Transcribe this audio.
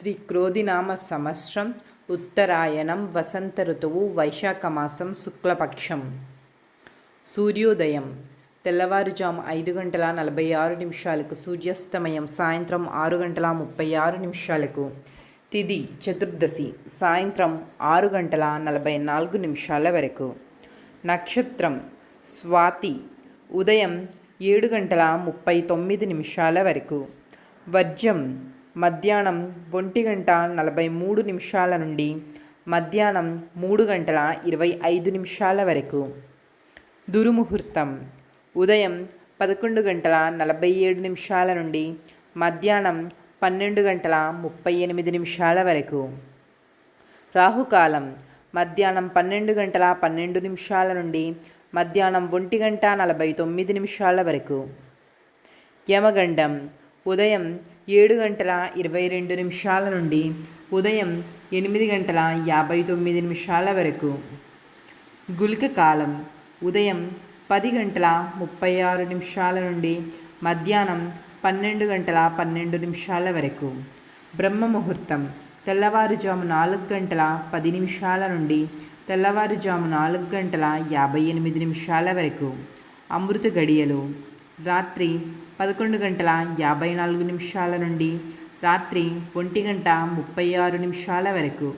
శ్రీ క్రోధినామ సంవత్సరం ఉత్తరాయణం వసంత ఋతువు వైశాఖమాసం శుక్లపక్షం. సూర్యోదయం తెల్లవారుజాము 5:46 సూర్యాస్తమయం సాయంత్రం 6:36. తిథి చతుర్దశి సాయంత్రం 6:44 వరకు. నక్షత్రం స్వాతి ఉదయం 7:39 వరకు. వర్జ్యం మధ్యాహ్నం 1:43 నుండి మధ్యాహ్నం 3:25 వరకు. దుర్ముహూర్తం ఉదయం 11:47 నుండి మధ్యాహ్నం 12:38 వరకు. రాహుకాలం మధ్యాహ్నం 12:12 నుండి మధ్యాహ్నం 1:49 వరకు. యమగండం ఉదయం 7:22 నుండి ఉదయం 8:59 వరకు. గుళిక కాలం ఉదయం 10:36 నుండి మధ్యాహ్నం 12:12 వరకు. బ్రహ్మ ముహూర్తం తెల్లవారుజాము 4:10 నుండి తెల్లవారుజాము 4:58 వరకు. అమృత గడియలు రాత్రి 11:54 నుండి రాత్రి 1:36 వరకు.